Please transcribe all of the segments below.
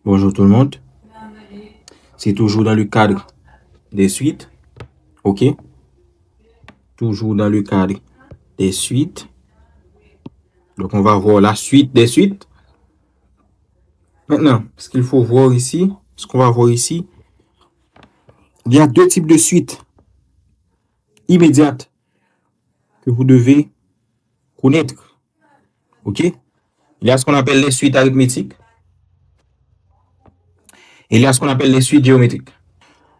Bonjour tout le monde. C'est toujours dans le cadre des suites. OK? Toujours dans le cadre des suites. Donc, on va voir la suite des suites. Maintenant, ce qu'il faut voir ici, ce qu'on va voir ici, il y a deux types de suites immédiates que vous devez connaître. OK? Il y a ce qu'on appelle les suites arithmétiques et il y a ce qu'on appelle les suites géométriques.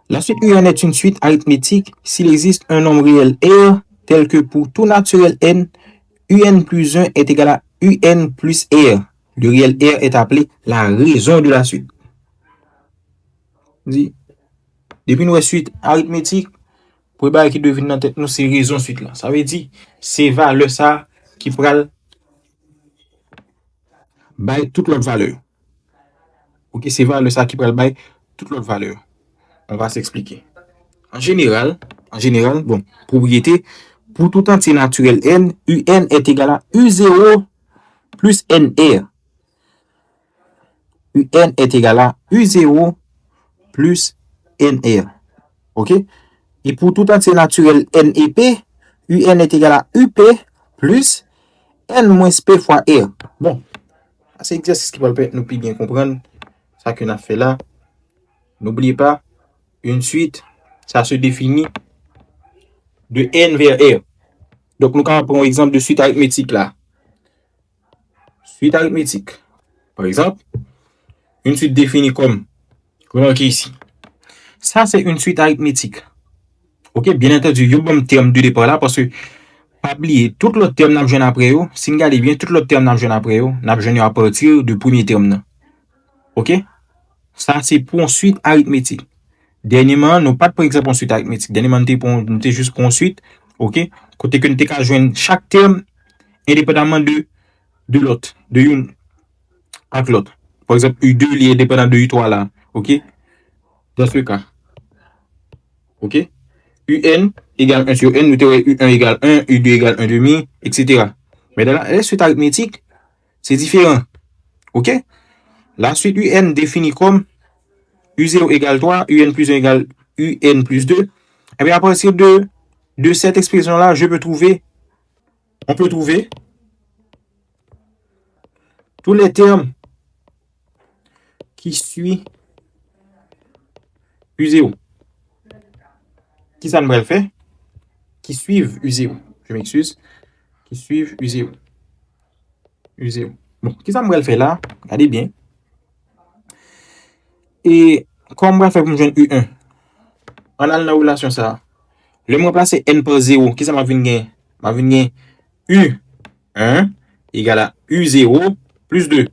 La suite UN est une suite arithmétique s'il existe un nombre réel R tel que pour tout naturel n, UN plus 1 est égal à UN plus R. Le réel R est appelé la raison de la suite. Depuis nous suite arithmétique, pour les qui devine dans tête nous c'est raison suite là. Ça veut dire c'est valeur ça qui pral bail toute l'autre valeur. OK, c'est valeur ça qui pral bail toute l'autre valeur. On va s'expliquer. En général, bon, propriété, pour tout entier naturel n, UN est égal à U0 plus NR. UN est égal à U0 plus NR. OK? Et pour tout entier naturel N et P, UN est égal à UP plus N moins P fois R. Bon, c'est l'exercice qui va nous bien comprendre ça qu'on a fait là. N'oubliez pas, une suite, ça se définit de N vers R. Donc, nous allons prendre un exemple de suite arithmétique là. Suite arithmétique. Par exemple, une suite définie comme marqué ici. Ça, c'est une suite arithmétique. OK, bien entendu, il y a un terme de départ là parce que pas oublier tout l'autre terme n'a besoin après yo. Si vous regardez bien, tout l'autre terme n'a besoin après yo, n'a besoin à partir du premier terme. OK? Ça, c'est pour une suite arithmétique. Dernièrement, nous pas par exemple une suite arithmétique. Dernièrement, nous était juste pour une suite. OK? Côté que nous t'ai joindre chaque terme indépendamment de l'autre, de une avec l'autre. Par exemple, U2 il est dépendant de U3 là. OK? Dans ce cas. OK? UN égale 1 sur N, nous avons U1 égale 1, U2 égale 1 demi, etc. Mais dans la suite arithmétique, c'est différent. OK? La suite UN définie comme U0 égale 3, UN plus 1 égale UN plus 2. Et bien à partir de cette expression-là, on peut trouver tous les termes qui suivent U0. Qui ça me fait? Qui suivent U0. Je m'excuse. Qui suivent U0. U0. Bon, qui ça me fait là? Regardez bien. Et comment on fait pour me joindre U1? On a la relation ça. Je vais remplacer N par 0. Qui ça m'a venu? M'a venu U1 égale à U0 plus 2.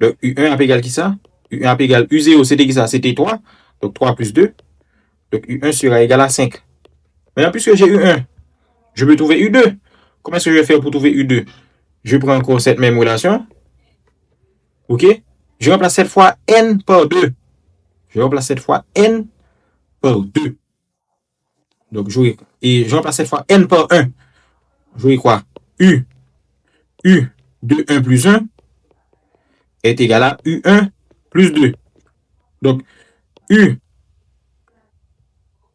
Donc U1 égale qui ça? U1 égale U0, c'était qui ça? C'était 3. Donc 3 plus 2. Donc U1 sera égal à 5. Maintenant, puisque j'ai U1, je peux trouver U2. Comment est-ce que je vais faire pour trouver U2? Je prends encore cette même relation. OK? Je remplace cette fois N par 2. Je remplace cette fois N par 2. Donc, et je remplace cette fois N par 1. J'aurai quoi? U de 1 plus 1 est égal à U1 plus 2. Donc, U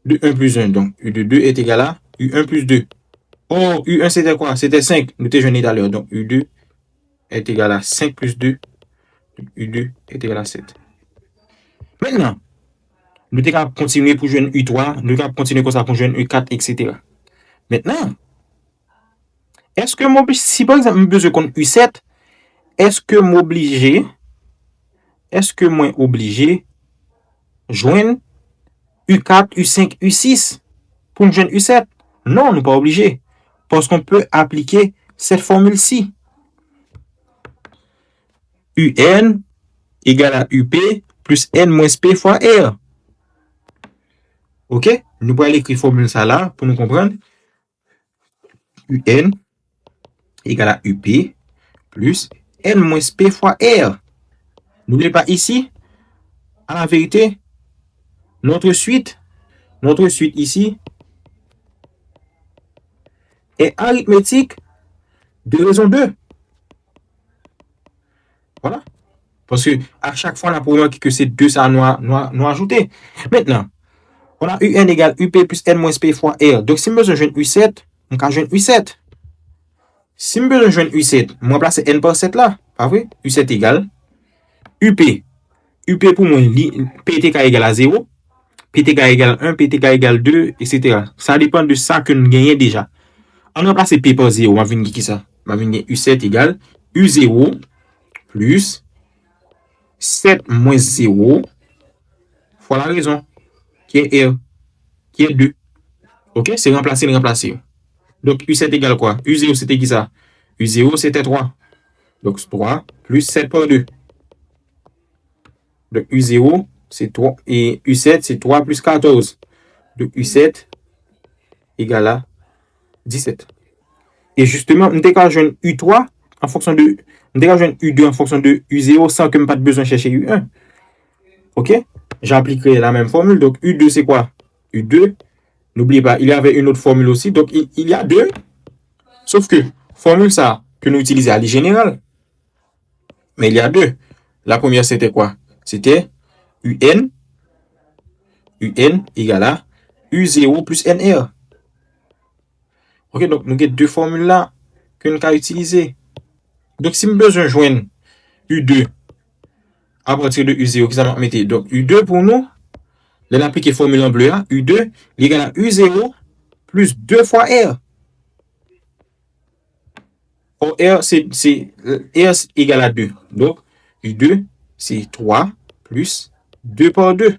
de 1 plus 1. Donc, U de 2 est égal à U1 plus 2. Oh, U1 c'était quoi? C'était 5. Nous t'ai jeté tout à l'heure. Donc, U2 est égal à 5 plus 2. Donc, U2 est égal à 7. Maintenant, nous allons continuer pour jouer U3. Nous allons continuer comme ça pour jouer U4, etc. Maintenant, est-ce que si par exemple, je besoin de U7, est-ce que moi obligé joindre U4, U5, U6 pour me joindre U7? Non, nous pas obligé. Parce qu'on peut appliquer cette formule-ci. UN égale à UP plus N moins P fois R. OK? Nous allons écrire formule ça là pour nous comprendre. UN égale à UP plus N moins P fois R. N'oubliez pas ici, à la vérité, notre suite ici est arithmétique de raison 2. Voilà. Parce que à chaque fois, on a pour remarquer que c'est 2 ça nous ajouter. Maintenant, on a UN égale UP plus N moins P fois R. Donc, si je besoin de joindre U7, on peut joindre U7. Si je besoin de joindre U7, je remplace N par 7 là. Pas vrai? U7 égale UP. UP pour moi, PTK égale à 0. PTK égale 1, PTK égale 2, etc. Ça dépend de ça que nous gagnons déjà. On remplace P par 0. On va venir qui ça? On va venir U7 égale U0 plus 7 moins 0 fois la raison, qui est R, qui est 2. Ok? C'est remplacer. Donc, U7 égale quoi? U0, c'était qui ça? U0, c'était 3. Donc, 3 plus 7 par 2. Donc, U0, c'est 3. Et U7, c'est 3 plus 14. Donc, U7 égale à 17. Et justement, nous avons joué U3 en fonction de. Nous avons joué U2 en fonction de U0 sans que je n'ai pas besoin de chercher U1. Ok? J'appliquerai la même formule. Donc, U2, c'est quoi? U2, n'oubliez pas, il y avait une autre formule aussi. Donc, il y a deux. Sauf que, formule ça, que nous utilisons à l'égénéral. Mais il y a deux. La première, c'était quoi? C'était UN égale à U0 plus NR. Ok, donc nous avons deux formules là que nous avons utilisées. Donc, si nous besoin de joindre U2 à partir de U0, qui ça m'a mis? Donc, U2 pour nous, là, l'appliquer formule en bleu, U2 égale à U0 plus 2 fois R. Or, R, c'est R égale à 2. Donc, U2, c'est 3 plus 2 par 2.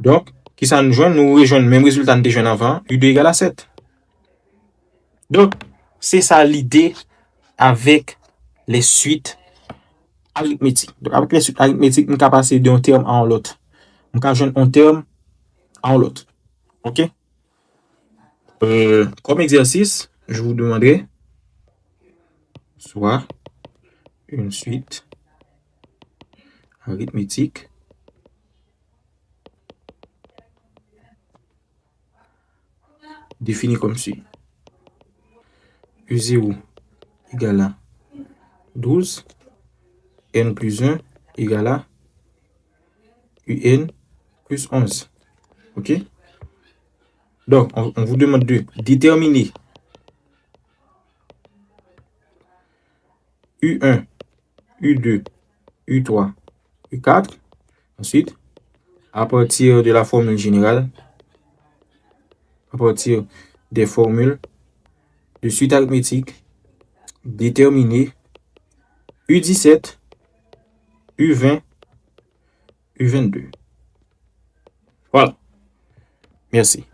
Donc, qui ça nous joint? Nous rejoignons le même résultat que nous avons avant, U2 égale à 7. Donc, c'est ça l'idée avec les suites arithmétiques. Donc, avec les suites arithmétiques, nous pouvons passer d'un terme à l'autre. Nous pouvons joindre un terme à l'autre. OK? Comme exercice, je vous demanderai soit une suite arithmétique définie comme suit. U0 égale à 12, N plus 1 égale à UN plus 11. OK? Donc, on vous demande de déterminer U1, U2, U3, U4. Ensuite, à partir de la formule générale, à partir des formules de suite arithmétique, déterminer U17, U20, U22. Voilà. Merci.